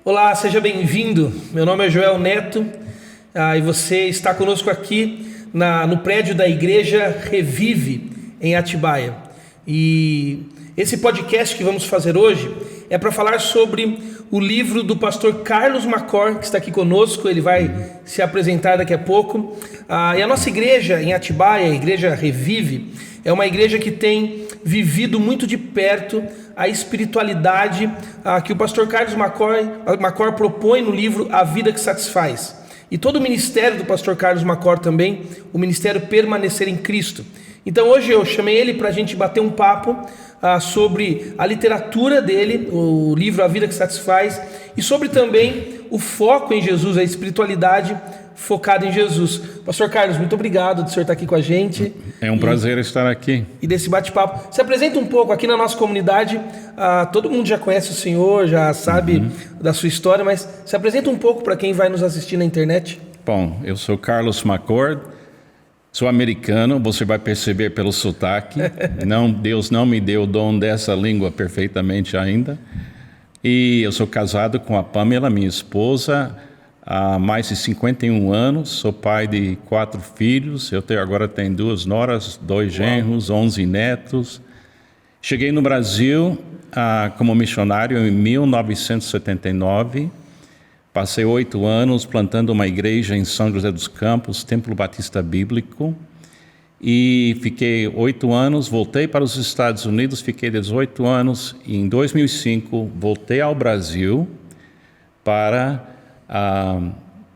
Olá, seja bem-vindo. Meu nome é Joel Neto e você está conosco aqui no prédio da Igreja Revive, em Atibaia. E esse podcast que vamos fazer hoje é para falar sobre o livro do pastor Carlos Macor, que está aqui conosco. Ele vai se apresentar daqui a pouco. E a nossa igreja em Atibaia, a Igreja Revive, é uma igreja que tem vivido muito de perto a espiritualidade que o pastor Carlos Macor propõe no livro A Vida que Satisfaz. E todo o ministério do pastor Carlos Macor também, o ministério Permanecer em Cristo. Então hoje eu chamei ele para a gente bater um papo sobre a literatura dele, o livro A Vida que Satisfaz, e sobre também o foco em Jesus, a espiritualidade focada em Jesus. Pastor Carlos, muito obrigado de o senhor estar aqui com a gente. É um prazer estar aqui. E desse bate-papo. Se apresenta um pouco aqui na nossa comunidade. Todo mundo já conhece o senhor, já sabe da sua história, mas se apresenta um pouco para quem vai nos assistir na internet. Bom, eu sou Carlos Macor, sou americano, você vai perceber pelo sotaque. Deus não me deu o dom dessa língua perfeitamente ainda. E eu sou casado com a Pamela, minha esposa, há mais de 51 anos, sou pai de 4 filhos, agora tenho 2 noras, 2 genros, 11 netos. Cheguei no Brasil como missionário em 1979, passei 8 anos plantando uma igreja em São José dos Campos, Templo Batista Bíblico, e fiquei 8 anos, voltei para os Estados Unidos, fiquei 18 anos, e em 2005 voltei ao Brasil para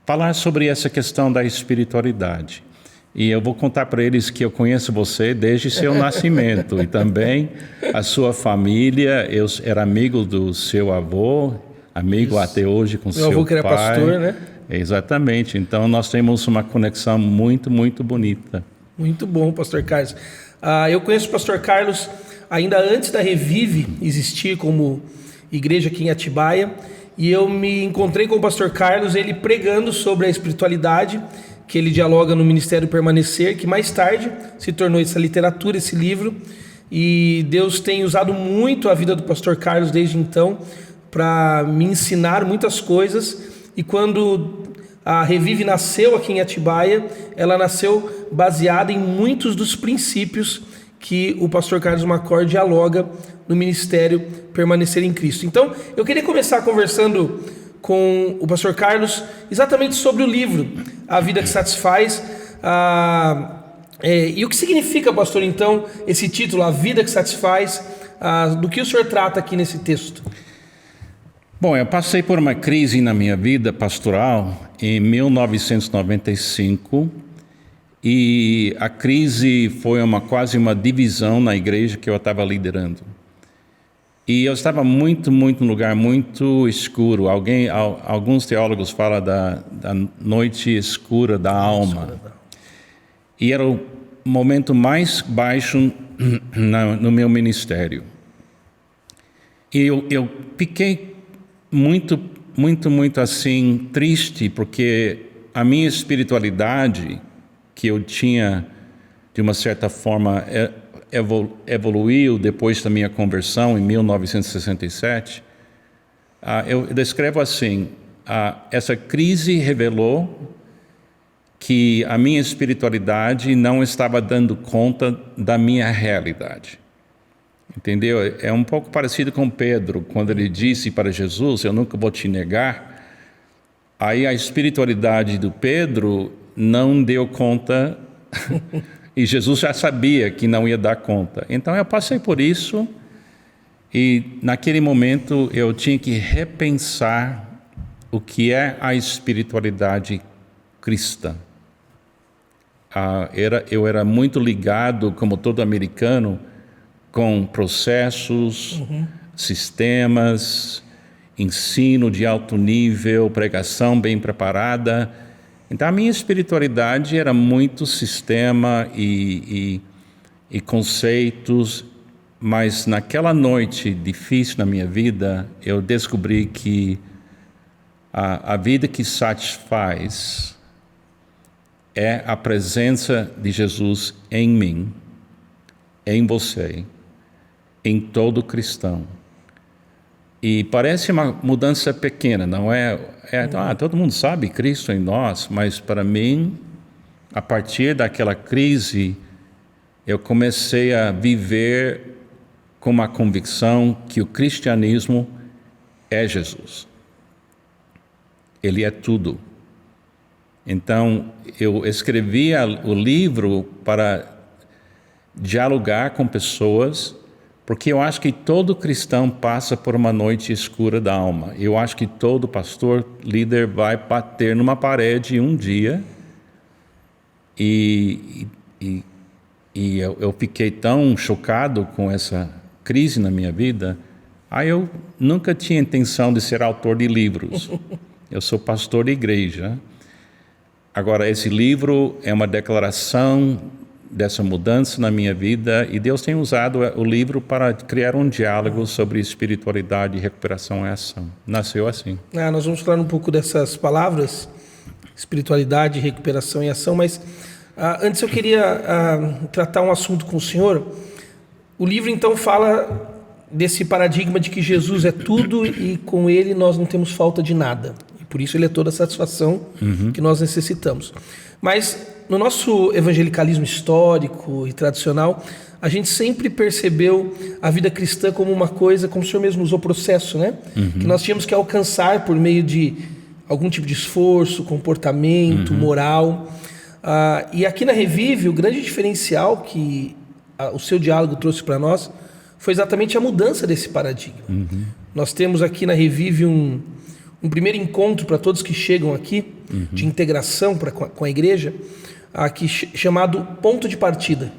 falar sobre essa questão da espiritualidade. E eu vou contar para eles que eu conheço você desde seu nascimento e também a sua família. Eu era amigo do seu avô, amigo Isso. Até hoje com seu pai. Meu avô que era pastor, né? Exatamente. Então nós temos uma conexão muito, muito bonita. Muito bom, pastor Carlos. Eu conheço o pastor Carlos ainda antes da Revive existir como igreja aqui em Atibaia. E eu me encontrei com o pastor Carlos, ele pregando sobre a espiritualidade, que ele dialoga no Ministério Permanecer, que mais tarde se tornou essa literatura, esse livro. E Deus tem usado muito a vida do pastor Carlos desde então para me ensinar muitas coisas. E quando a Revive nasceu aqui em Atibaia, ela nasceu baseada em muitos dos princípios que o pastor Carlos Macor dialoga no Ministério Permanecer em Cristo. Então, eu queria começar conversando com o pastor Carlos exatamente sobre o livro A Vida que Satisfaz. E o que significa, pastor, então, esse título, A Vida que Satisfaz, do que o senhor trata aqui nesse texto? Bom, eu passei por uma crise na minha vida pastoral em 1995 e a crise foi quase uma divisão na igreja que eu estava liderando. E eu estava muito num lugar muito escuro. Alguns teólogos falam da noite escura da alma. E era o momento mais baixo no meu ministério. E eu fiquei muito assim triste, porque a minha espiritualidade que eu tinha, de uma certa forma, evoluiu depois da minha conversão em 1967. Eu descrevo assim: essa crise revelou que a minha espiritualidade não estava dando conta da minha realidade. Entendeu? É um pouco parecido com Pedro, quando ele disse para Jesus: eu nunca vou te negar. Aí a espiritualidade do Pedro não deu conta e Jesus já sabia que não ia dar conta. Então eu passei por isso e naquele momento eu tinha que repensar o que é a espiritualidade cristã. Eu era muito ligado, como todo americano, com processos, sistemas, ensino de alto nível, pregação bem preparada. Então a minha espiritualidade era muito sistema e conceitos, mas naquela noite difícil na minha vida, eu descobri que a vida que satisfaz é a presença de Jesus em mim, em você, em todo cristão. E parece uma mudança pequena, não é? Todo mundo sabe Cristo em nós, mas para mim, a partir daquela crise, eu comecei a viver com uma convicção que o cristianismo é Jesus. Ele é tudo. Então, eu escrevia o livro para dialogar com pessoas, porque eu acho que todo cristão passa por uma noite escura da alma. Eu acho que todo pastor, líder, vai bater numa parede um dia. E eu fiquei tão chocado com essa crise na minha vida. Eu nunca tinha intenção de ser autor de livros. Eu sou pastor de igreja. Agora, esse livro é uma declaração dessa mudança na minha vida, e Deus tem usado o livro para criar um diálogo sobre espiritualidade, recuperação e ação. Nasceu assim. Nós vamos falar um pouco dessas palavras, espiritualidade, recuperação e ação, mas antes eu queria tratar um assunto com o senhor. O livro então fala desse paradigma de que Jesus é tudo e com ele nós não temos falta de nada. E por isso ele é toda a satisfação que nós necessitamos. Mas no nosso evangelicalismo histórico e tradicional, a gente sempre percebeu a vida cristã como uma coisa, como o senhor mesmo usou, processo, né? Que nós tínhamos que alcançar por meio de algum tipo de esforço, comportamento, moral. E aqui na Revive, o grande diferencial que o seu diálogo trouxe para nós foi exatamente a mudança desse paradigma. Nós temos aqui na Revive um primeiro encontro para todos que chegam aqui, de integração com a igreja, aqui chamado ponto de partida.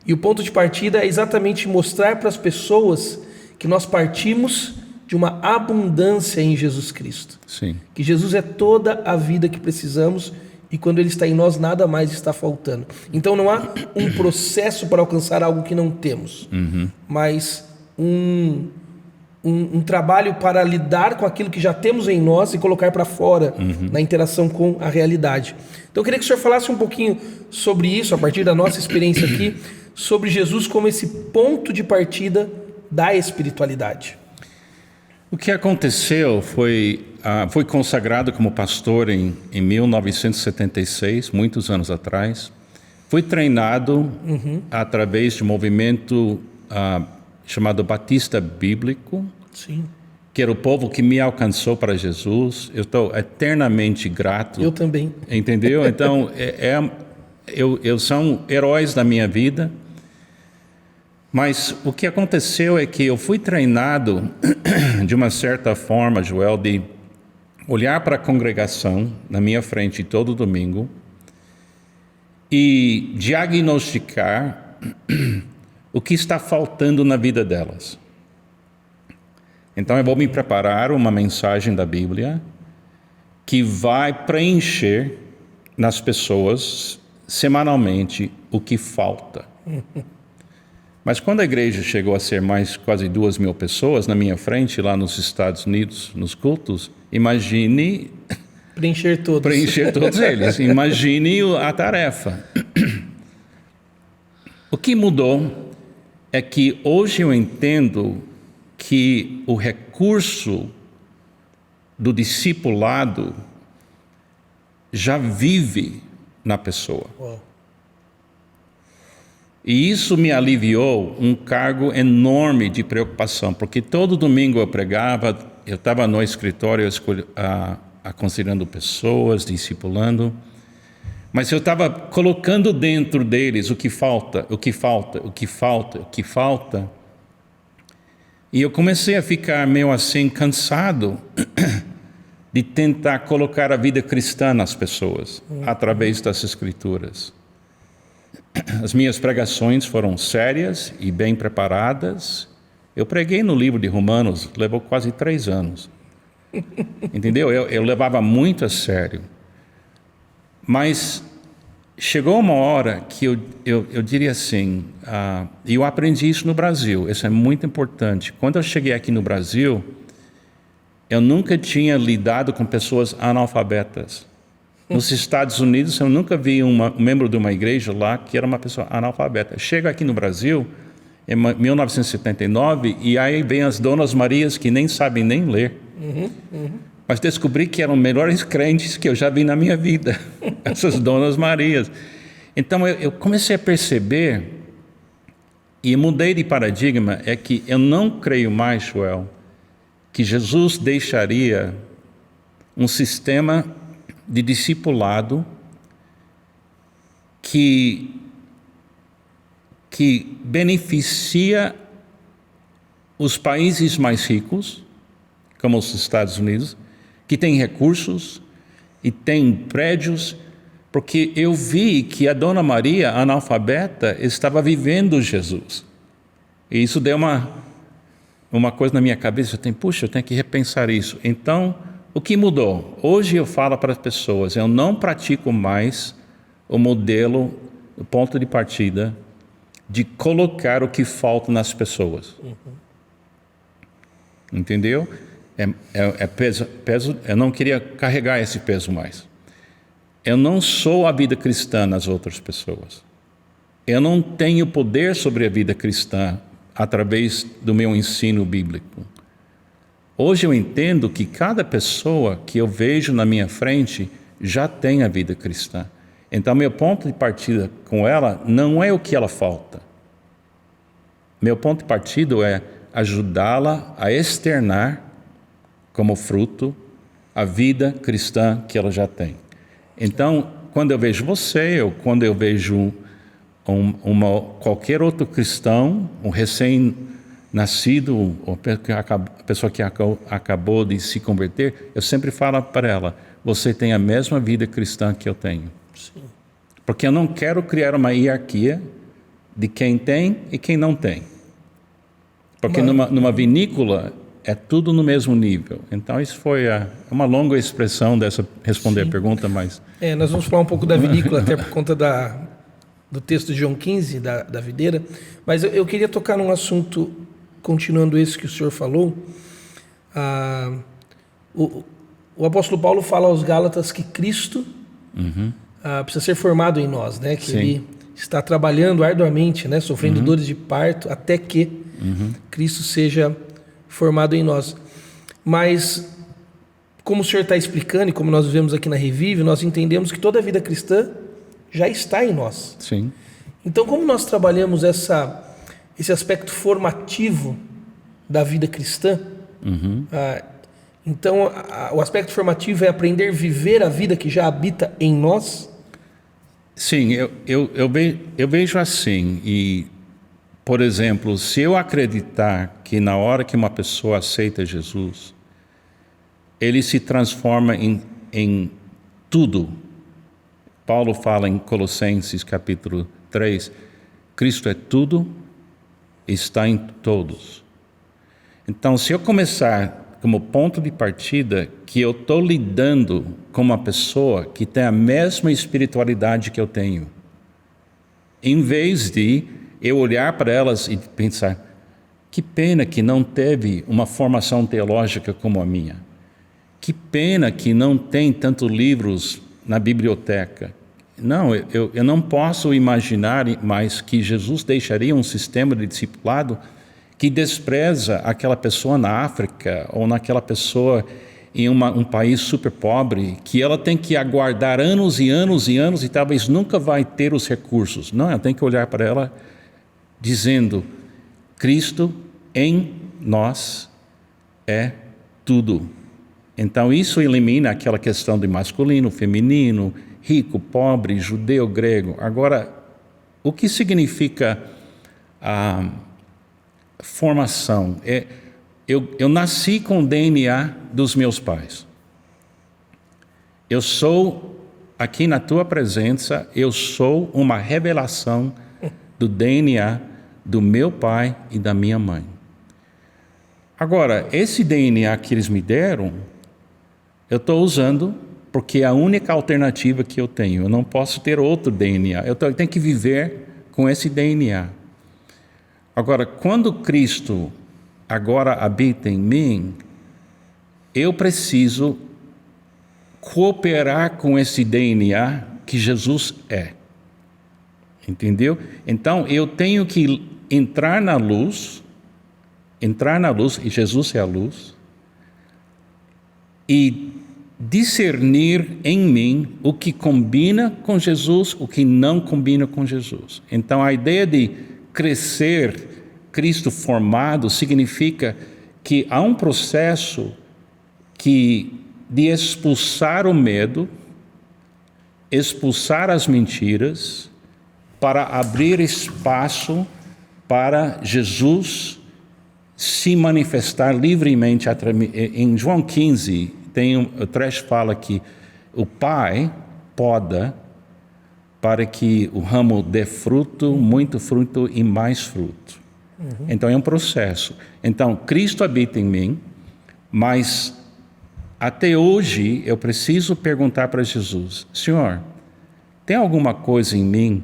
E o ponto de partida é exatamente mostrar para as pessoas que nós partimos de uma abundância em Jesus Cristo. Sim. Que Jesus é toda a vida que precisamos, e quando Ele está em nós, nada mais está faltando. Então não há um processo para alcançar algo que não temos, mas um trabalho para lidar com aquilo que já temos em nós e colocar para fora na interação com a realidade. Então eu queria que o senhor falasse um pouquinho sobre isso, a partir da nossa experiência aqui, sobre Jesus como esse ponto de partida da espiritualidade. O que aconteceu foi consagrado como pastor em 1976, muitos anos atrás. Fui treinado através de um movimento chamado Batista Bíblico, Sim. que era o povo que me alcançou para Jesus. Eu estou eternamente grato. Eu também. Entendeu? Então, eu são heróis da minha vida. Mas o que aconteceu é que eu fui treinado, de uma certa forma, Joel, de olhar para a congregação na minha frente todo domingo e diagnosticar o que está faltando na vida delas. Então eu vou me preparar uma mensagem da Bíblia que vai preencher nas pessoas semanalmente o que falta. Mas quando a igreja chegou a ser quase 2.000 pessoas na minha frente, lá nos Estados Unidos, nos cultos, imagine... Preencher todos eles. Imagine a tarefa. O que mudou é que hoje eu entendo que o recurso do discipulado já vive na pessoa. Uau. E isso me aliviou um cargo enorme de preocupação, porque todo domingo eu pregava, eu estava no escritório aconselhando pessoas, discipulando, mas eu estava colocando dentro deles o que falta. E eu comecei a ficar meio assim cansado de tentar colocar a vida cristã nas pessoas, através das Escrituras. As minhas pregações foram sérias e bem preparadas. Eu preguei no livro de Romanos, levou quase 3 anos. Entendeu? Eu levava muito a sério. Mas chegou uma hora que eu diria assim, e eu aprendi isso no Brasil, isso é muito importante. Quando eu cheguei aqui no Brasil, eu nunca tinha lidado com pessoas analfabetas. Nos Estados Unidos, eu nunca vi um membro de uma igreja lá que era uma pessoa analfabeta. Chego aqui no Brasil, em 1979, e aí vem as Donas Marias que nem sabem nem ler. Mas descobri que eram os melhores crentes que eu já vi na minha vida, essas Donas Marias. Então eu comecei a perceber, e mudei de paradigma, é que eu não creio mais, Joel, que Jesus deixaria um sistema de discipulado que beneficia os países mais ricos, como os Estados Unidos, que têm recursos e têm prédios, porque eu vi que a Dona Maria, analfabeta, estava vivendo Jesus. E isso deu uma coisa na minha cabeça, eu tenho que repensar isso. Então, o que mudou? Hoje eu falo para as pessoas, eu não pratico mais o modelo, o ponto de partida, de colocar o que falta nas pessoas. Entendeu? É peso, eu não queria carregar esse peso mais. Eu não sou a vida cristã nas outras pessoas. Eu não tenho poder sobre a vida cristã através do meu ensino bíblico. Hoje eu entendo que cada pessoa que eu vejo na minha frente já tem a vida cristã. Então, meu ponto de partida com ela não é o que ela falta. Meu ponto de partida é ajudá-la a externar como fruto a vida cristã que ela já tem. Então, quando eu vejo você, ou quando eu vejo qualquer outro cristão, um recém-nascido, ou a pessoa que acabou de se converter, eu sempre falo para ela, você tem a mesma vida cristã que eu tenho. Sim. Porque eu não quero criar uma hierarquia de quem tem e quem não tem. Porque numa vinícola é tudo no mesmo nível. Então, isso foi uma longa expressão dessa responder Sim. a pergunta, mas... Nós vamos falar um pouco da vinícola, até por conta do texto de João 15, da videira. Mas eu queria tocar num assunto, continuando esse que o senhor falou. O apóstolo Paulo fala aos Gálatas que Cristo precisa ser formado em nós, né? Que ele está trabalhando arduamente, né? Sofrendo dores de parto, até que Cristo seja formado em nós. Mas, como o senhor está explicando, e como nós vivemos aqui na Revive, nós entendemos que toda a vida cristã já está em nós. Sim. Então, como nós trabalhamos esse aspecto formativo da vida cristã, então o aspecto formativo é aprender a viver a vida que já habita em nós? Sim, eu vejo assim, e, por exemplo, se eu acreditar que na hora que uma pessoa aceita Jesus, ele se transforma em tudo. Paulo fala em Colossenses capítulo 3, Cristo é tudo, está em todos. Então, se eu começar como ponto de partida que eu estou lidando com uma pessoa que tem a mesma espiritualidade que eu tenho, em vez de eu olhar para elas e pensar, que pena que não teve uma formação teológica como a minha, que pena que não tem tantos livros na biblioteca. Não, eu não posso imaginar mais que Jesus deixaria um sistema de discipulado que despreza aquela pessoa na África ou naquela pessoa em um país super pobre, que ela tem que aguardar anos e anos e anos e talvez nunca vai ter os recursos. Não, eu tenho que olhar para ela dizendo, Cristo em nós é tudo. Então isso elimina aquela questão de masculino, feminino, rico, pobre, judeu, grego. Agora, o que significa a formação? Eu nasci com o DNA dos meus pais. Eu sou, aqui na tua presença, eu sou uma revelação do DNA do meu pai e da minha mãe. Agora, esse DNA que eles me deram, eu estou usando porque é a única alternativa que eu tenho. Eu não posso ter outro DNA. Eu tenho que viver com esse DNA. Agora, quando Cristo agora habita em mim, eu preciso cooperar com esse DNA que Jesus é. Entendeu? Então, eu tenho que entrar na luz, e Jesus é a luz, e discernir em mim o que combina com Jesus, o que não combina com Jesus. Então, a ideia de crescer, Cristo formado, significa que há um processo de expulsar o medo, expulsar as mentiras, para abrir espaço para Jesus se manifestar livremente. Em João 15, o trecho fala que o Pai poda para que o ramo dê fruto, muito fruto e mais fruto. Então é um processo. Então Cristo habita em mim, mas até hoje eu preciso perguntar para Jesus: Senhor, tem alguma coisa em mim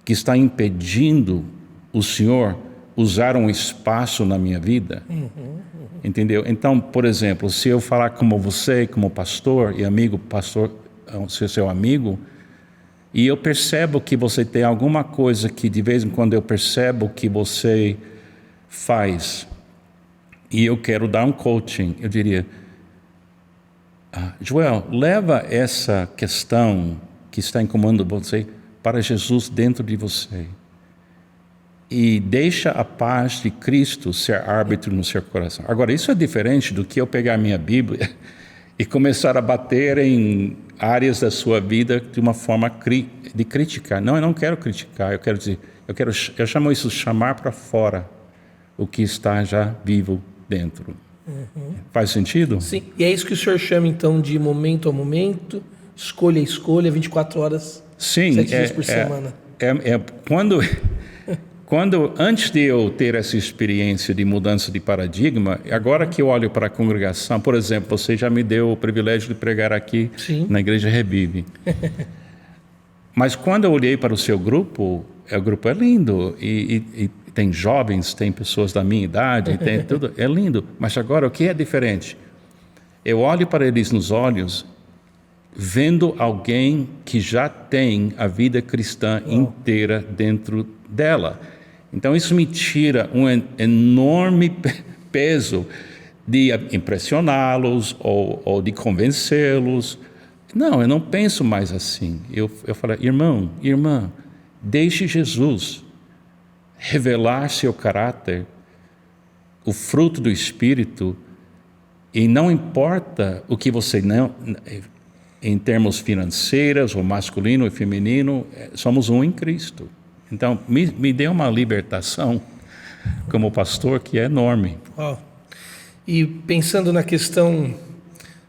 que está impedindo o Senhor usar um espaço na minha vida? Entendeu? Então, por exemplo, se eu falar como você, como pastor e amigo, pastor, seu amigo, e eu percebo que você tem alguma coisa que de vez em quando eu percebo que você faz, e eu quero dar um coaching, eu diria: Joel, leva essa questão que está incomodando você para Jesus dentro de você. E deixa a paz de Cristo ser árbitro no seu coração. Agora, isso é diferente do que eu pegar a minha Bíblia e começar a bater em áreas da sua vida de uma forma de criticar. Não, eu não quero criticar, eu quero dizer, eu chamo isso de chamar para fora o que está já vivo dentro. Faz sentido? Sim, e é isso que o senhor chama então de momento a momento, escolha a escolha, 24 horas, sim, 7 dias por semana. Quando antes de eu ter essa experiência de mudança de paradigma, agora que eu olho para a congregação, por exemplo, você já me deu o privilégio de pregar aqui na Igreja Revive. Mas quando eu olhei para o seu grupo, o grupo é lindo, e tem jovens, tem pessoas da minha idade, tem tudo, é lindo. Mas agora o que é diferente? Eu olho para eles nos olhos, vendo alguém que já tem a vida cristã inteira dentro dela. Então isso me tira um enorme peso de impressioná-los ou de convencê-los. Não, eu não penso mais assim. Eu falo: irmão, irmã, deixe Jesus revelar seu caráter, o fruto do Espírito, e não importa o que você não, em termos financeiros, ou masculino e feminino, somos um em Cristo. Então, me dê uma libertação como pastor que é enorme. E pensando na questão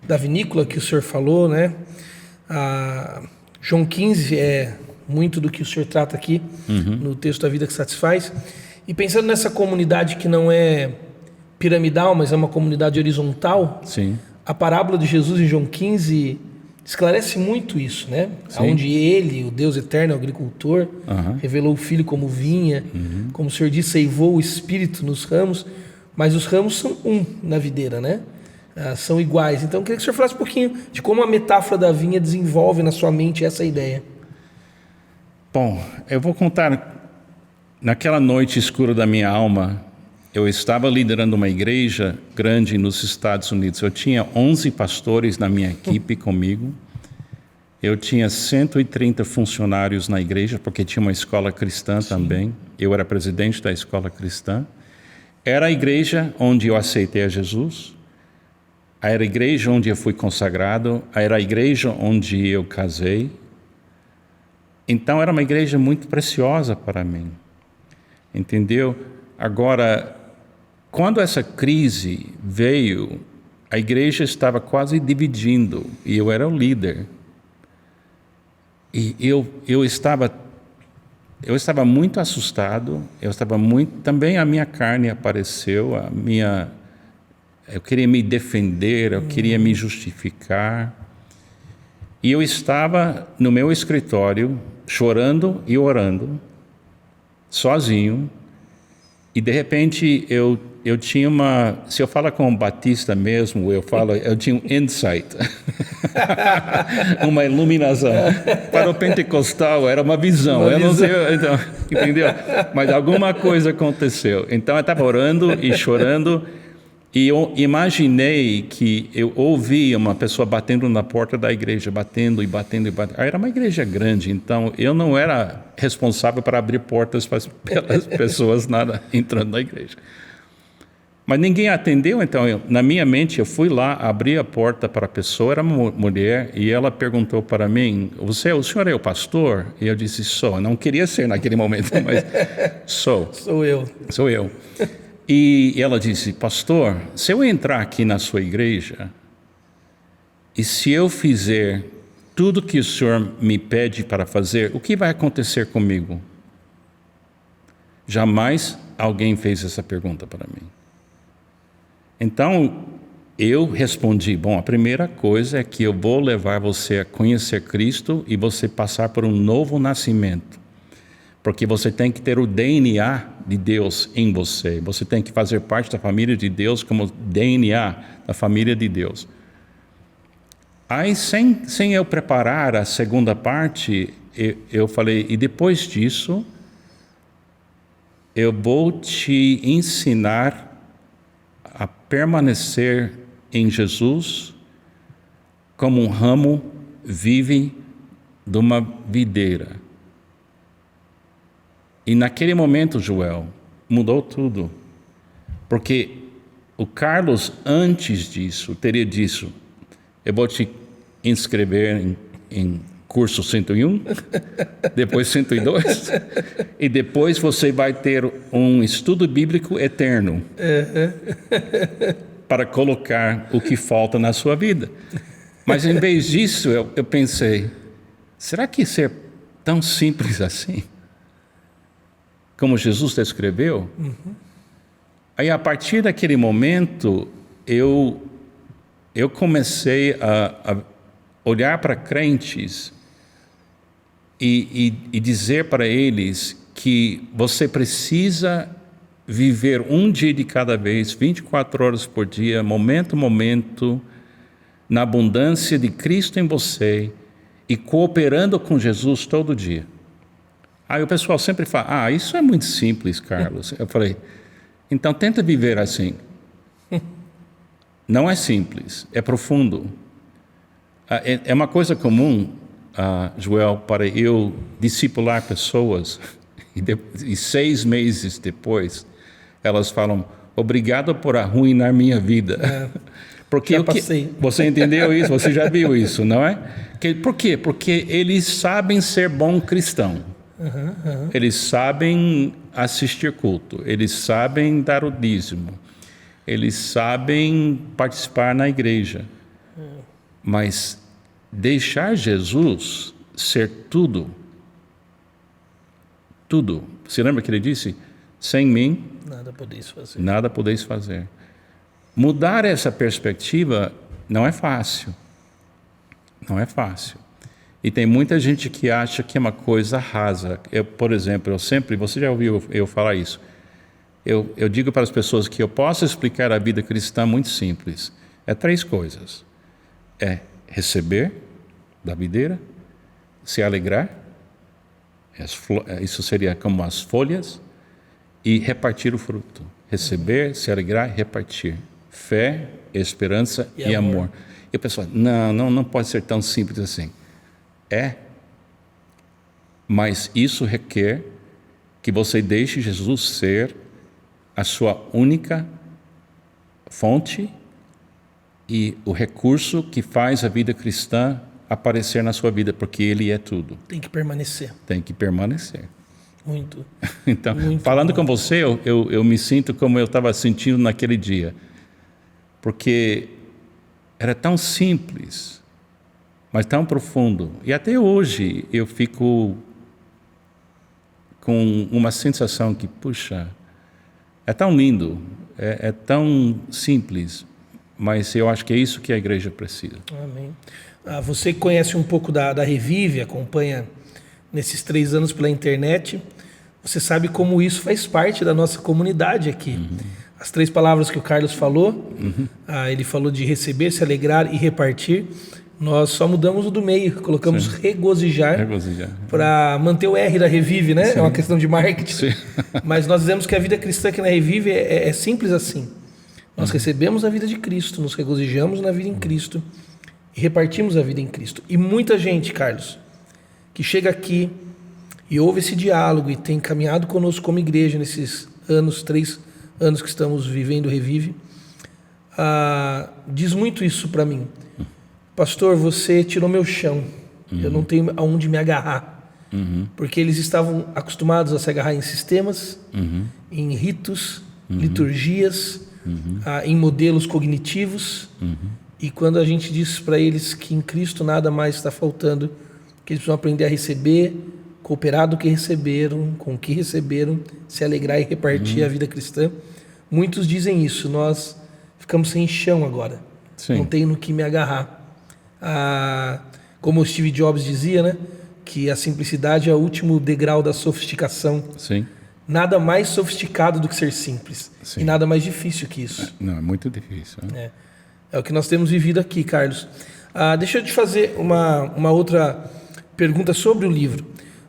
da vinícola que o senhor falou, né? João 15 é muito do que o senhor trata aqui no texto da Vida que Satisfaz. E pensando nessa comunidade que não é piramidal, mas é uma comunidade horizontal, sim, a parábola de Jesus em João 15 esclarece muito isso, né? Onde ele, o Deus eterno, o agricultor, revelou o Filho como vinha, como o senhor disse, seivou o Espírito nos ramos, mas os ramos são um na videira, né? São iguais. Então eu queria que o senhor falasse um pouquinho de como a metáfora da vinha desenvolve na sua mente essa ideia. Bom, eu vou contar. Naquela noite escura da minha alma, eu estava liderando uma igreja grande nos Estados Unidos. Eu tinha 11 pastores na minha equipe comigo. Eu tinha 130 funcionários na igreja, porque tinha uma escola cristã também. Eu era presidente da escola cristã. Era a igreja onde eu aceitei a Jesus. Era a igreja onde eu fui consagrado. Era a igreja onde eu casei. Então, era uma igreja muito preciosa para mim. Entendeu? Agora, quando essa crise veio, a igreja estava quase dividindo, e eu era o líder. E eu estava muito assustado, também a minha carne apareceu, eu queria me defender, eu queria me justificar. E eu estava no meu escritório, chorando e orando, sozinho, E de repente eu tinha se eu falar com um batista mesmo, eu tinha um insight, uma iluminação. Para o pentecostal era uma visão, eu não sei, então, entendeu? Mas alguma coisa aconteceu. Então eu estava orando e chorando, e eu imaginei que eu ouvi uma pessoa batendo na porta da igreja, batendo e batendo e batendo. Era uma igreja grande, então eu não era responsável para abrir portas para as pessoas entrando na igreja. Mas ninguém atendeu, então na minha mente eu fui lá, abri a porta para a pessoa, era uma mulher, e ela perguntou para mim, o senhor é o pastor? E eu disse, sou. Não queria ser naquele momento, mas sou. Sou eu. Sou eu. E ela disse, pastor, se eu entrar aqui na sua igreja, e se eu fizer tudo que o senhor me pede para fazer, o que vai acontecer comigo? Jamais alguém fez essa pergunta para mim. Então, eu respondi, bom, a primeira coisa é que eu vou levar você a conhecer Cristo e você passar por um novo nascimento. Porque você tem que ter o DNA de Deus em você. Você tem que fazer parte da família de Deus como DNA da família de Deus. Aí, sem eu preparar a segunda parte, eu falei, e depois disso, eu vou te ensinar a permanecer em Jesus como um ramo vive de uma videira. E naquele momento, Joel, mudou tudo. Porque o Carlos, antes disso, teria dito, eu vou te inscrever em curso 101, depois 102, e depois você vai ter um estudo bíblico eterno para colocar o que falta na sua vida. Mas em vez disso, eu pensei, será que isso é tão simples assim? Como Jesus descreveu? Aí, a partir daquele momento, eu comecei a olhar para crentes e dizer para eles que você precisa viver um dia de cada vez, 24 horas por dia, momento a momento, na abundância de Cristo em você e cooperando com Jesus todo dia. Aí o pessoal sempre fala, isso é muito simples, Carlos. Eu falei, então tenta viver assim. Não é simples, é profundo. É uma coisa comum, Joel, para eu discipular pessoas, e 6 meses depois, elas falam, obrigado por arruinar minha vida. Porque você entendeu isso? Você já viu isso, não é? Por quê? Porque eles sabem ser bom cristão. Eles sabem assistir culto, eles sabem dar o dízimo, eles sabem participar na igreja, mas deixar Jesus ser tudo. Você lembra que ele disse? Sem mim, nada podeis fazer. Mudar essa perspectiva não é fácil. Não é fácil. E tem muita gente que acha que é uma coisa rasa. Por exemplo, você já ouviu eu falar isso. Eu digo para as pessoas que eu posso explicar a vida cristã muito simples. É 3 coisas. É receber da videira, se alegrar, isso seria como as folhas, e repartir o fruto. Receber, se alegrar e repartir. Fé, esperança e amor. E o pessoal, não pode ser tão simples assim. Mas isso requer que você deixe Jesus ser a sua única fonte e o recurso que faz a vida cristã aparecer na sua vida, porque Ele é tudo. Tem que permanecer. Tem que permanecer. Muito. Então, muito falando bom. com você, eu me sinto como eu estava sentindo naquele dia. Porque era tão simples, mas tão profundo. E até hoje eu fico com uma sensação que, puxa, é tão lindo, é tão simples, mas eu acho que é isso que a igreja precisa. Amém. Você conhece um pouco da Revive, acompanha nesses 3 anos pela internet. você sabe como isso faz parte da nossa comunidade aqui. As 3 palavras que o Carlos falou, ele falou de receber, se alegrar e repartir. Nós só mudamos o do meio, colocamos regozijar. Para manter o R da Revive, né? Sim. É uma questão de marketing. Mas nós dizemos que a vida cristã aqui na Revive é simples assim. Nós recebemos a vida de Cristo, nos regozijamos na vida em Cristo e repartimos a vida em Cristo. E muita gente, Carlos, que chega aqui e ouve esse diálogo e tem caminhado conosco como igreja nesses 3 anos que estamos vivendo o Revive, diz muito isso para mim. Pastor, você tirou meu chão, eu não tenho aonde me agarrar. Porque eles estavam acostumados a se agarrar em sistemas, em ritos, liturgias, em modelos cognitivos. E quando a gente diz para eles que em Cristo nada mais está faltando, que eles precisam aprender a receber, cooperar do que receberam, com o que receberam, se alegrar e repartir a vida cristã, muitos dizem isso. Nós ficamos sem chão agora. Sim. Não tenho no que me agarrar. Como o Steve Jobs dizia, né, que a simplicidade é o último degrau da sofisticação. Sim. Nada mais sofisticado do que ser simples. Sim. E nada mais difícil que isso. Não, é muito difícil. Né? É o que nós temos vivido aqui, Carlos. Deixa eu te fazer uma outra pergunta sobre o livro.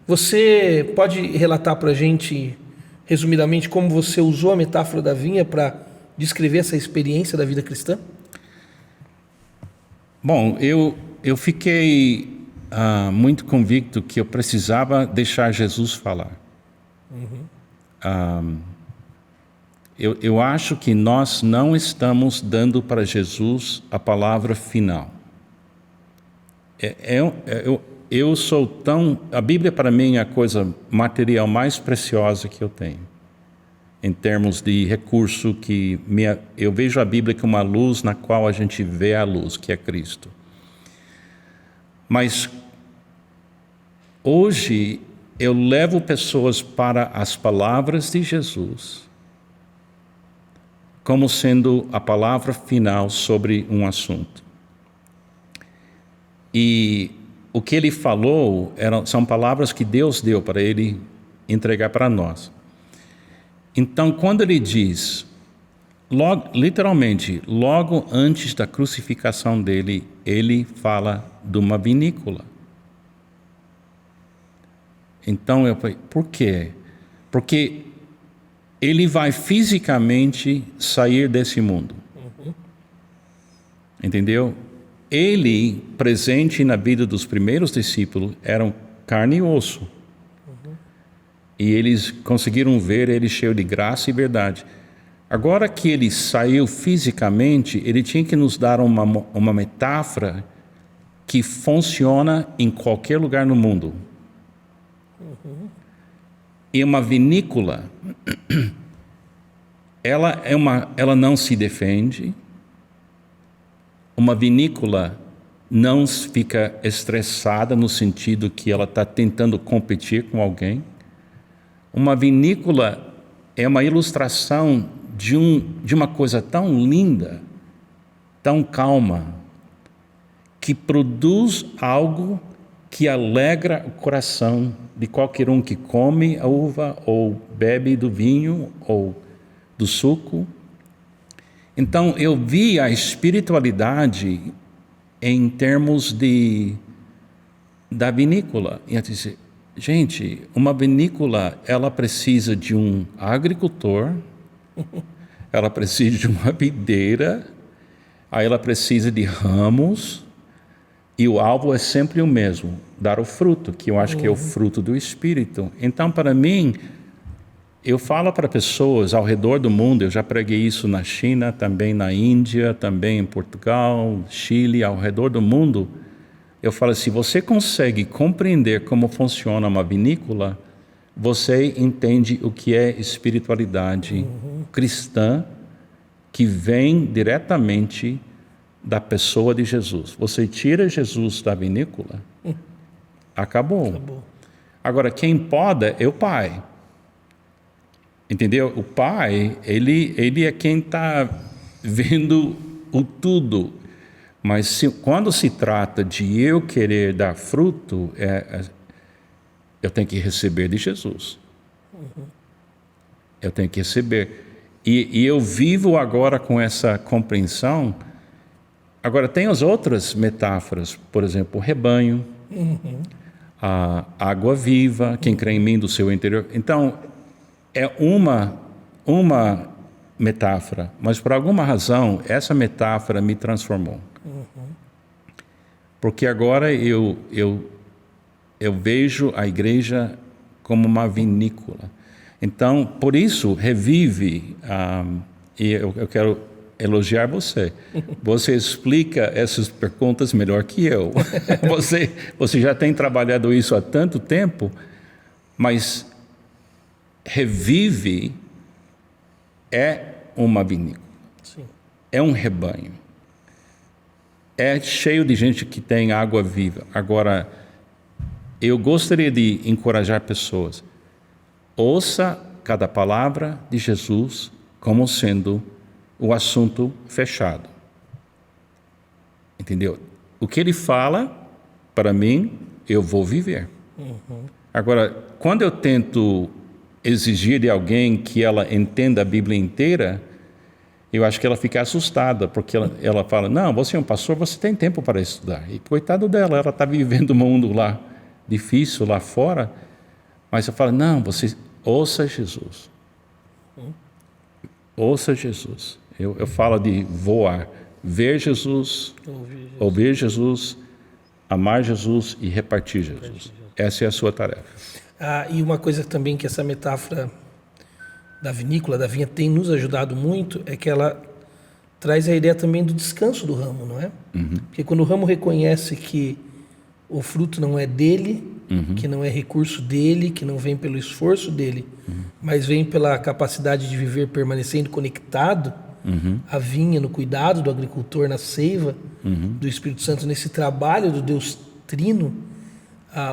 Você pode relatar para a gente, resumidamente, como você usou a metáfora da vinha para descrever essa experiência da vida cristã? Bom, eu fiquei muito convicto que eu precisava deixar Jesus falar. Eu acho que nós não estamos dando para Jesus a palavra final. Eu sou tão... A Bíblia para mim é a coisa material mais preciosa que eu tenho. Em termos de recurso eu vejo a Bíblia como uma luz na qual a gente vê a luz, que é Cristo. Mas hoje eu levo pessoas para as palavras de Jesus como sendo a palavra final sobre um assunto. E o que ele falou são palavras que Deus deu para ele entregar para nós. Então, quando ele diz, literalmente, logo antes da crucificação dele, ele fala de uma vinícola. Então, eu falei, por quê? Porque ele vai fisicamente sair desse mundo. Entendeu? Ele, presente na vida dos primeiros discípulos, eram carne e osso. E eles conseguiram ver ele cheio de graça e verdade. Agora que ele saiu fisicamente, ele tinha que nos dar uma metáfora que funciona em qualquer lugar no mundo. E uma vinícola, ela não se defende. Uma vinícola não fica estressada no sentido que ela está tentando competir com alguém. Uma vinícola é uma ilustração de uma coisa tão linda, tão calma, que produz algo que alegra o coração de qualquer um que come a uva ou bebe do vinho ou do suco. Então eu vi a espiritualidade em termos da vinícola. E eu disse, gente, uma vinícola, ela precisa de um agricultor, ela precisa de uma videira, aí ela precisa de ramos, e o alvo é sempre o mesmo, dar o fruto, que eu acho que é o fruto do Espírito. Então, para mim, eu falo para pessoas ao redor do mundo, eu já preguei isso na China, também na Índia, também em Portugal, Chile, ao redor do mundo. Eu falo, se você consegue compreender como funciona uma vinícola, você entende o que é espiritualidade cristã, que vem diretamente da pessoa de Jesus. Você tira Jesus da vinícola, acabou. Agora, quem poda é o Pai. Entendeu? O Pai, ele é quem está vendo o tudo. Mas quando se trata de eu querer dar fruto, eu tenho que receber de Jesus. Eu tenho que receber. E eu vivo agora com essa compreensão. Agora, tem as outras metáforas, por exemplo, o rebanho, a água viva, quem crê em mim do seu interior. Então, é uma metáfora, mas por alguma razão, essa metáfora me transformou. Porque agora eu vejo a igreja como uma vinícola. Então, por isso, revive, e eu quero elogiar você. Você explica essas perguntas melhor que eu. Você já tem trabalhado isso há tanto tempo, mas revive é uma vinícola. Sim. É um rebanho. É cheio de gente que tem água viva. Agora, eu gostaria de encorajar pessoas. Ouça cada palavra de Jesus como sendo o assunto fechado. Entendeu? O que ele fala, para mim, eu vou viver. Agora, quando eu tento exigir de alguém que ela entenda a Bíblia inteira, eu acho que ela fica assustada, porque ela fala, não, você é um pastor, você tem tempo para estudar. E coitado dela, ela está vivendo um mundo lá difícil, lá fora, mas eu falo, não, você ouça Jesus. Ouça Jesus. Eu falo de voar, ver Jesus, ouvir Jesus, amar Jesus e repartir Jesus. Essa é a sua tarefa. E uma coisa também que essa metáfora da vinícola, da vinha, tem nos ajudado muito, é que ela traz a ideia também do descanso do ramo, não é? Porque quando o ramo reconhece que o fruto não é dele, que não é recurso dele, que não vem pelo esforço dele, mas vem pela capacidade de viver permanecendo conectado à vinha, no cuidado do agricultor, na seiva do Espírito Santo, nesse trabalho do Deus Trino,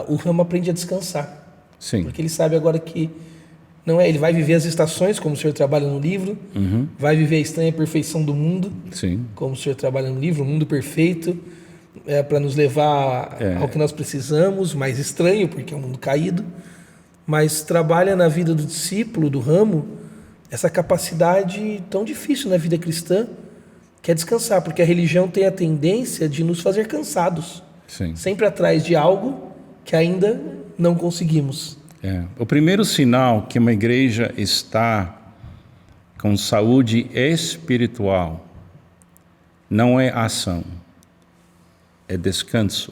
o ramo aprende a descansar. Sim. Porque ele sabe agora que não é, ele vai viver as estações, como o senhor trabalha no livro, vai viver a estranha perfeição do mundo, Sim. como o senhor trabalha no livro, o mundo perfeito, para nos levar ao que nós precisamos, mais estranho, porque é um mundo caído, mas trabalha na vida do discípulo, do ramo, essa capacidade tão difícil na vida cristã, que é descansar, porque a religião tem a tendência de nos fazer cansados, Sim. sempre atrás de algo que ainda não conseguimos. O primeiro sinal que uma igreja está com saúde espiritual não é ação, é descanso.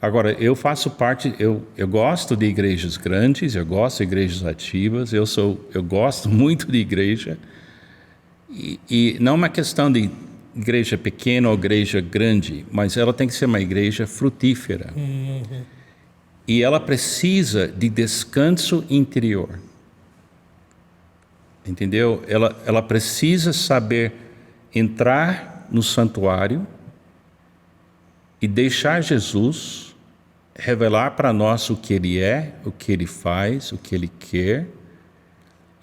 Agora, eu faço parte, eu gosto de igrejas grandes, eu gosto de igrejas ativas, eu gosto muito de igreja, e não é uma questão de igreja pequena ou igreja grande, mas ela tem que ser uma igreja frutífera. E ela precisa de descanso interior. Entendeu? Ela precisa saber entrar no santuário e deixar Jesus revelar para nós o que Ele é, o que Ele faz, o que Ele quer,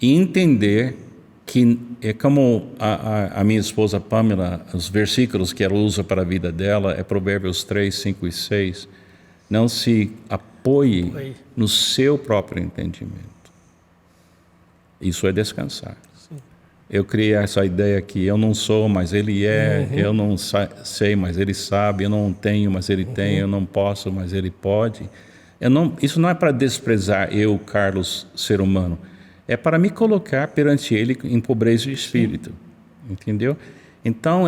e entender que é como a minha esposa Pamela, os versículos que ela usa para a vida dela, é Provérbios 3, 5 e 6, não se apoie no seu próprio entendimento. Isso é descansar. Sim. Eu criei essa ideia que eu não sou, mas Ele é, eu não sei, mas Ele sabe, eu não tenho, mas Ele tem, eu não posso, mas Ele pode. Isso não é para desprezar eu, Carlos, ser humano. É para me colocar perante Ele em pobreza de espírito. Sim. Entendeu? Então,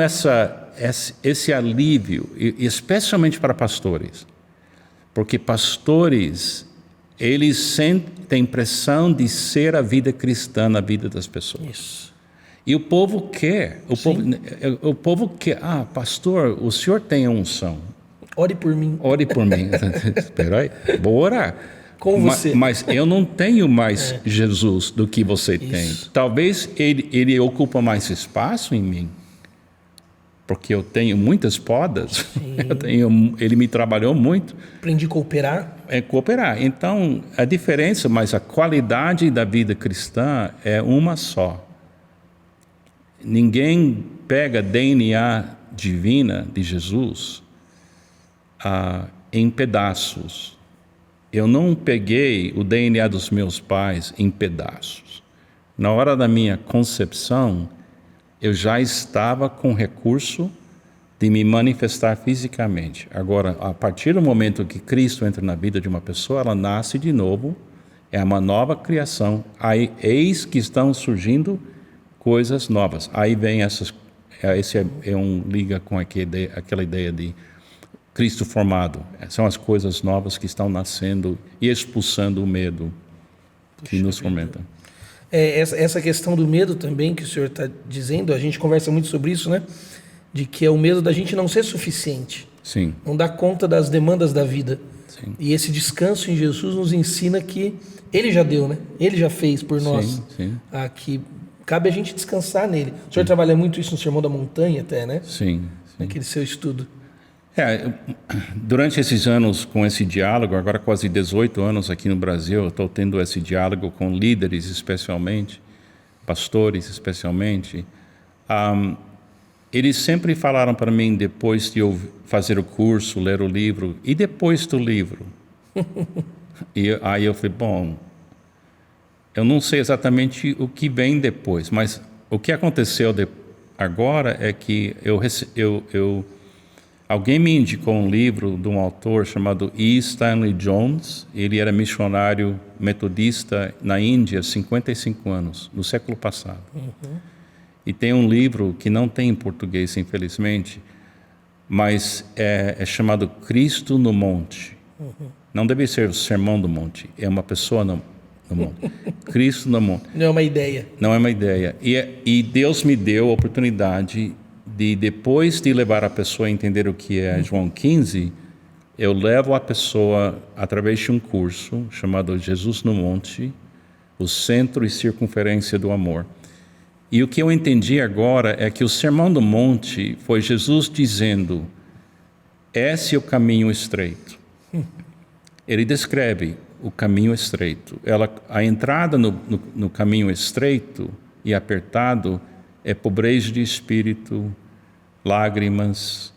esse alívio, especialmente para pastores, porque pastores, eles sentem pressão de ser a vida cristã na vida das pessoas. Isso. E o povo quer. O povo quer. Pastor, o senhor tem a unção. Ore por mim. Ore por mim. Espera aí, vou orar. Com você. Mas eu não tenho mais Jesus do que você tem. Talvez ele ocupa mais espaço em mim. Porque eu tenho muitas podas, ele me trabalhou muito. Aprendi a cooperar. Cooperar. Então, a diferença, mas a qualidade da vida cristã é uma só. Ninguém pega DNA divina de Jesus em pedaços. eu não peguei o DNA dos meus pais em pedaços. Na hora da minha concepção, eu já estava com recurso de me manifestar fisicamente. Agora, a partir do momento que Cristo entra na vida de uma pessoa, ela nasce de novo, é uma nova criação. Aí, eis que estão surgindo coisas novas. Aí vem esse liga com aquela ideia de Cristo formado. São as coisas novas que estão nascendo e expulsando o medo que nos fomenta. Essa questão do medo também que o senhor está dizendo, a gente conversa muito sobre isso, né? De que é o medo da gente não ser suficiente. Sim. Não dar conta das demandas da vida. Sim. E esse descanso em Jesus nos ensina que Ele já deu, né? Ele já fez por nós. Sim. Que cabe a gente descansar nele. O senhor trabalha muito isso no Sermão da Montanha até, né? Sim. Naquele seu estudo. Durante esses anos com esse diálogo, agora quase 18 anos aqui no Brasil, eu estou tendo esse diálogo com líderes especialmente, pastores especialmente. Eles sempre falaram para mim, depois de eu fazer o curso, ler o livro, e depois do livro? E aí eu falei, bom, eu não sei exatamente o que vem depois, mas o que aconteceu agora é que alguém me indicou um livro de um autor chamado E. Stanley Jones. Ele era missionário metodista na Índia há 55 anos, no século passado. E tem um livro que não tem em português, infelizmente, mas é chamado Cristo no Monte. Não deve ser o Sermão do Monte, é uma pessoa no monte. Cristo no monte. Não é uma ideia. Não é uma ideia. E Deus me deu a oportunidade de, depois de levar a pessoa a entender o que é João 15, eu levo a pessoa através de um curso chamado Jesus no Monte, o centro e circunferência do amor. E o que eu entendi agora é que o Sermão do Monte foi Jesus dizendo, esse é o caminho estreito. Ele descreve o caminho estreito. A entrada no caminho estreito e apertado é pobreza de espírito, lágrimas,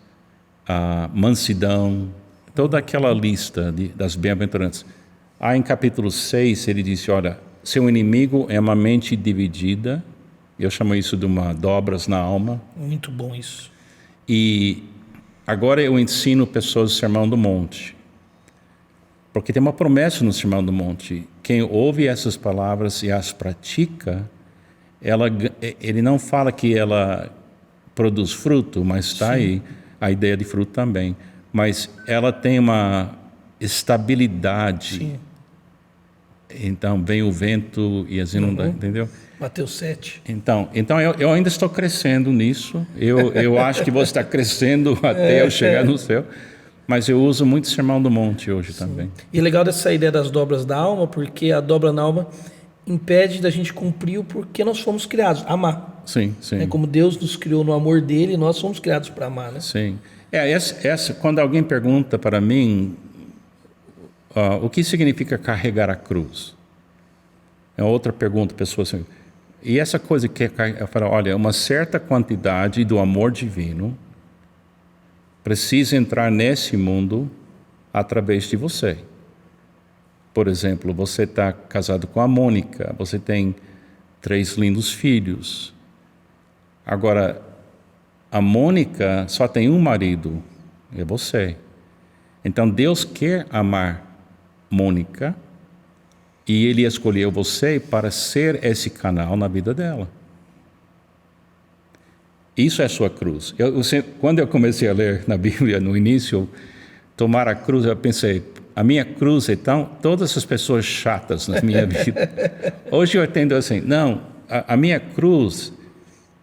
mansidão, toda aquela lista das bem-aventuranças. Aí em capítulo 6 ele disse, olha, seu inimigo é uma mente dividida. Eu chamo isso de uma dobras na alma. Muito bom isso. E agora eu ensino pessoas o Sermão do Monte. Porque tem uma promessa no Sermão do Monte. Quem ouve essas palavras e as pratica, ele não fala que ela produz fruto, mas está aí a ideia de fruto também. Mas ela tem uma estabilidade. Sim. Então vem o vento e as inundações, entendeu? Mateus 7. Então eu ainda estou crescendo nisso. Eu acho que vou estar crescendo até eu chegar no céu. Mas eu uso muito o Sermão do Monte hoje também. E é legal dessa ideia das dobras da alma, porque a dobra na alma impede da gente cumprir o porquê nós fomos criados, amar. Sim. É como Deus nos criou no amor dele, nós fomos criados para amar, né? Sim. Quando alguém pergunta para mim o que significa carregar a cruz, é outra pergunta, pessoa assim. E essa coisa que eu falo, olha, uma certa quantidade do amor divino precisa entrar nesse mundo através de você. Por exemplo, você está casado com a Mônica, você tem 3 lindos filhos. Agora, a Mônica só tem um marido, é você. Então, Deus quer amar Mônica e Ele escolheu você para ser esse canal na vida dela. Isso é a sua cruz. Quando eu comecei a ler na Bíblia, no início, tomar a cruz, eu pensei, a minha cruz é todas essas pessoas chatas na minha vida. Hoje eu entendo assim, não, a minha cruz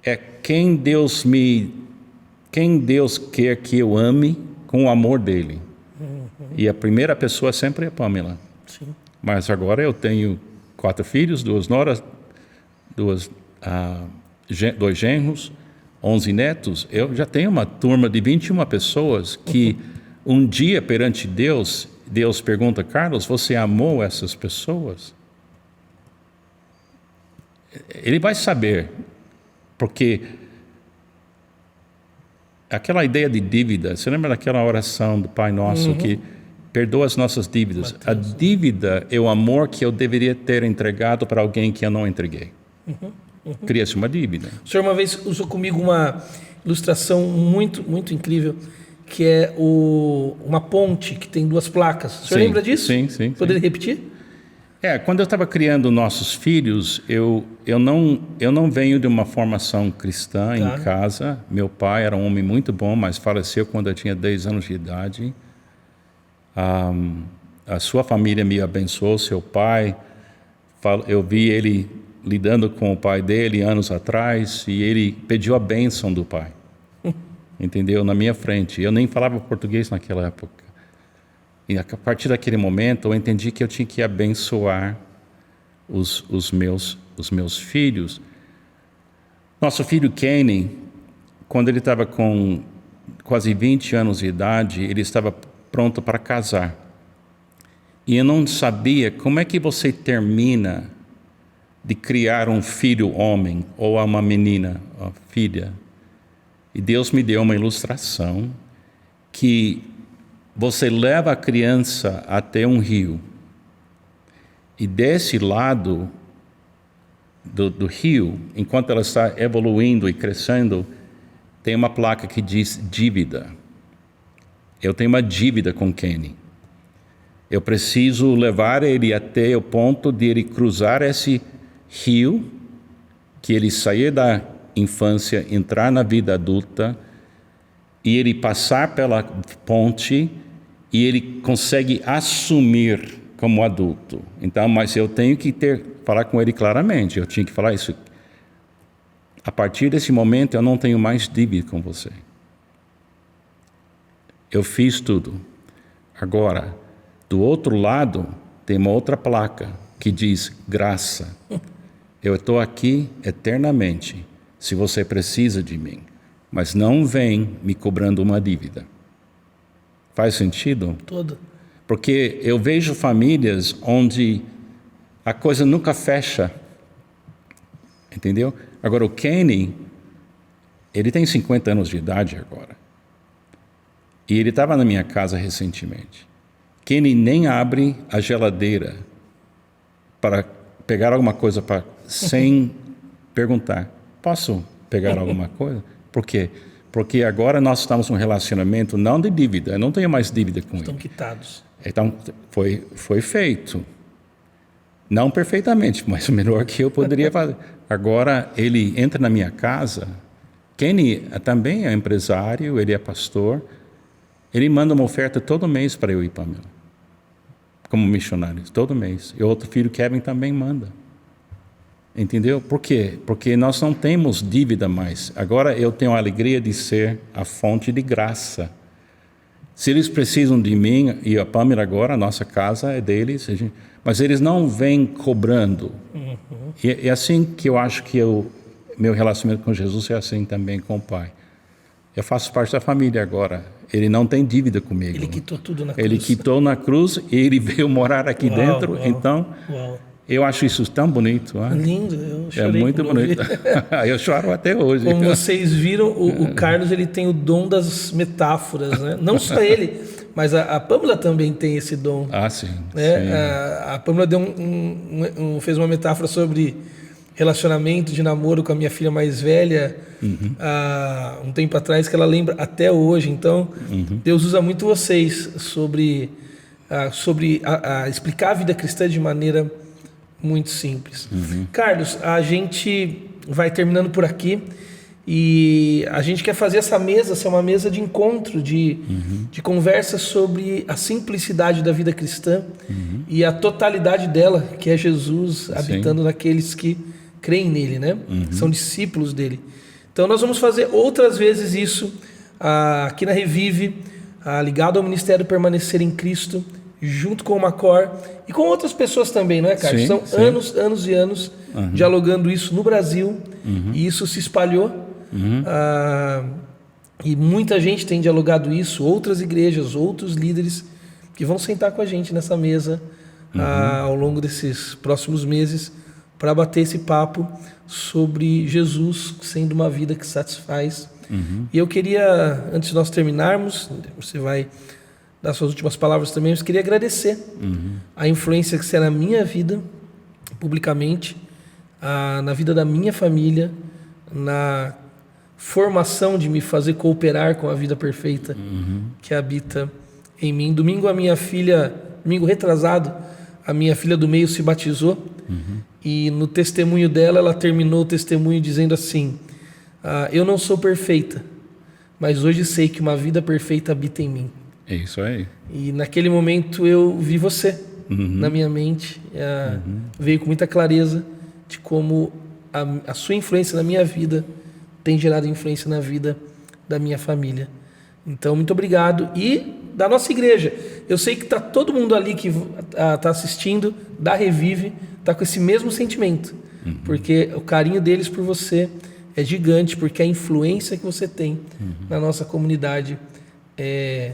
é quem Deus quer que eu ame com o amor dele. E a primeira pessoa sempre é Pamela. Sim. Mas agora eu tenho 4 filhos, 2 noras, 2 genros, 11 netos. Eu já tenho uma turma de 21 pessoas que um dia perante Deus pergunta, Carlos, você amou essas pessoas? Ele vai saber, porque aquela ideia de dívida, você lembra daquela oração do Pai Nosso que perdoa as nossas dívidas. A dívida é o amor que eu deveria ter entregado para alguém que eu não entreguei. Cria-se uma dívida. O senhor uma vez usou comigo uma ilustração muito, muito incrível, que é uma ponte que tem duas placas. O senhor lembra disso? Sim. Poderia repetir? Quando eu estava criando nossos filhos, eu não venho de uma formação cristã em casa. Meu pai era um homem muito bom, mas faleceu quando eu tinha 10 anos de idade. A sua família me abençoou, seu pai. Eu vi ele lidando com o pai dele anos atrás e ele pediu a bênção do pai. Entendeu? Na minha frente. Eu nem falava português naquela época. E a partir daquele momento eu entendi que eu tinha que abençoar os meus filhos. Nosso filho Kenny, quando ele estava com quase 20 anos de idade, ele estava pronto para casar. E eu não sabia como é que você termina de criar um filho homem ou uma menina, uma filha. E Deus me deu uma ilustração que você leva a criança até um rio. E desse lado do rio, enquanto ela está evoluindo e crescendo, tem uma placa que diz dívida. Eu tenho uma dívida com Kenny. Eu preciso levar ele até o ponto de ele cruzar esse rio, que ele sair da infância, entrar na vida adulta, e ele passar pela ponte, e ele consegue assumir como adulto. Então, mas eu tenho que falar com ele claramente, eu tinha que falar isso. A partir desse momento, eu não tenho mais dívida com você. Eu fiz tudo. Agora, do outro lado, tem uma outra placa que diz graça. Eu estou aqui eternamente, se você precisa de mim, mas não vem me cobrando uma dívida. Faz sentido? Todo. Porque eu vejo famílias onde a coisa nunca fecha. Entendeu? Agora, o Kenny, ele tem 50 anos de idade agora. E ele estava na minha casa recentemente. Kenny nem abre a geladeira para pegar alguma coisa sem perguntar. Posso pegar alguma coisa? Por quê? Porque agora nós estamos num relacionamento não de dívida. Eu não tenho mais dívida com ele. Estão quitados. Então, foi feito. Não perfeitamente, mas o melhor que eu poderia fazer. Agora, ele entra na minha casa. Kenny também é empresário, ele é pastor. Ele manda uma oferta todo mês para eu ir para Pamela, como missionário, todo mês. E o outro filho, Kevin, também manda. Entendeu? Por quê? Porque nós não temos dívida mais. Agora eu tenho a alegria de ser a fonte de graça. Se eles precisam de mim, e a Pamela agora, a nossa casa é deles, mas eles não vêm cobrando. E é assim que eu acho que meu relacionamento com Jesus é assim também com o Pai. Eu faço parte da família agora. Ele não tem dívida comigo. Ele quitou tudo na cruz. Ele quitou na cruz e ele veio morar aqui dentro. Então, eu acho isso tão bonito. Lindo, eu chorei. É muito bonito. Eu choro até hoje. Como vocês viram, o Carlos ele tem o dom das metáforas, né? Não só ele, mas a Pamela também tem esse dom. Sim. Né? Sim. A Pamela fez uma metáfora sobre relacionamento de namoro com a minha filha mais velha, um tempo atrás, que ela lembra até hoje. Então, Deus usa muito vocês sobre explicar a vida cristã de maneira muito simples. Carlos, a gente vai terminando por aqui e a gente quer fazer essa mesa ser uma mesa de encontro, de conversa sobre a simplicidade da vida cristã e a totalidade dela, que é Jesus habitando naqueles que creem nele, né? São discípulos dele. Então nós vamos fazer outras vezes isso aqui na Revive, ligado ao Ministério Permanecer em Cristo, junto com o Macor e com outras pessoas também, não é, Carlos? São anos e anos dialogando isso no Brasil e isso se espalhou. E muita gente tem dialogado isso, outras igrejas, outros líderes que vão sentar com a gente nessa mesa ao longo desses próximos meses para bater esse papo sobre Jesus sendo uma vida que satisfaz. E eu queria, antes de nós terminarmos, você vai dar suas últimas palavras também, mas queria agradecer a influência que você é na minha vida, publicamente, na vida da minha família, na formação de me fazer cooperar com a vida perfeita que habita em mim. Domingo retrasado, a minha filha do meio se batizou e no testemunho dela, ela terminou o testemunho dizendo assim: eu não sou perfeita, mas hoje sei que uma vida perfeita habita em mim. É isso aí. E naquele momento eu vi você na minha mente, veio com muita clareza de como a sua influência na minha vida tem gerado influência na vida da minha família. Então, muito obrigado. E da nossa igreja, eu sei que está todo mundo ali que está assistindo, da Revive, está com esse mesmo sentimento, porque o carinho deles por você é gigante, porque a influência que você tem na nossa comunidade é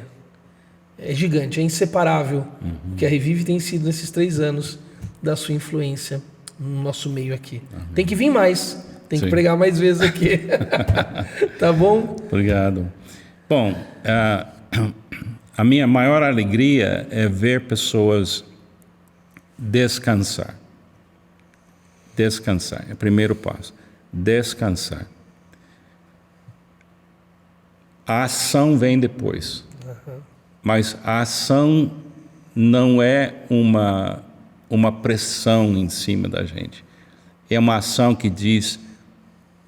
gigante, é inseparável o que a Revive tem sido nesses 3 anos da sua influência no nosso meio aqui. Tem que vir mais, tem que pregar mais vezes aqui. Tá bom? Obrigado. Bom, a minha maior alegria é ver pessoas descansar. Descansar, é o primeiro passo. Descansar. A ação vem depois. Mas a ação não é uma pressão em cima da gente. É uma ação que diz,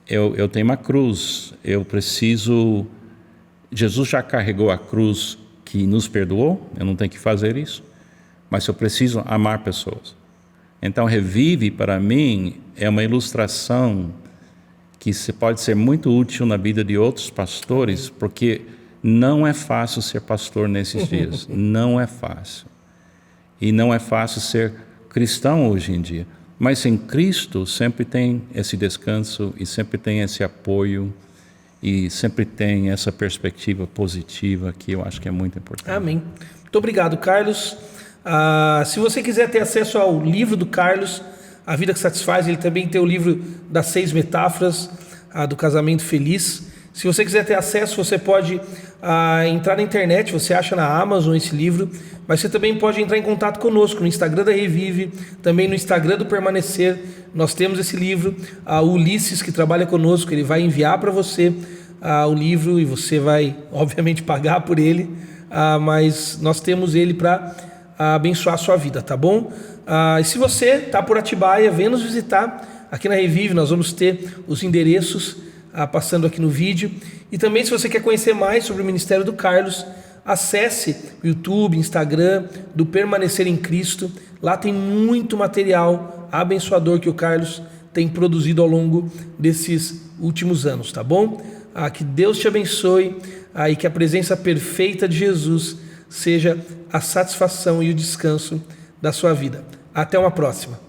eu tenho uma cruz, eu preciso... Jesus já carregou a cruz que nos perdoou, eu não tenho que fazer isso, mas eu preciso amar pessoas. Então, Revive, para mim, é uma ilustração que pode ser muito útil na vida de outros pastores, porque não é fácil ser pastor nesses dias, não é fácil. E não é fácil ser cristão hoje em dia. Mas em Cristo sempre tem esse descanso e sempre tem esse apoio e sempre tem essa perspectiva positiva que eu acho que é muito importante. Amém. Muito obrigado, Carlos. Se você quiser ter acesso ao livro do Carlos, A Vida que Satisfaz, ele também tem o livro das 6 metáforas do casamento feliz. Se você quiser ter acesso, você pode entrar na internet, você acha na Amazon esse livro, mas você também pode entrar em contato conosco no Instagram da Revive, também no Instagram do Permanecer. Nós temos esse livro, o Ulisses, que trabalha conosco, ele vai enviar para você o livro e você vai, obviamente, pagar por ele, mas nós temos ele para abençoar a sua vida, tá bom? E se você está por Atibaia, venha nos visitar aqui na Revive, nós vamos ter os endereços passando aqui no vídeo. E também, se você quer conhecer mais sobre o ministério do Carlos, acesse o YouTube, Instagram do Permanecer em Cristo. Lá tem muito material abençoador que o Carlos tem produzido ao longo desses últimos anos, tá bom? Que Deus te abençoe e que a presença perfeita de Jesus seja a satisfação e o descanso da sua vida. Até uma próxima.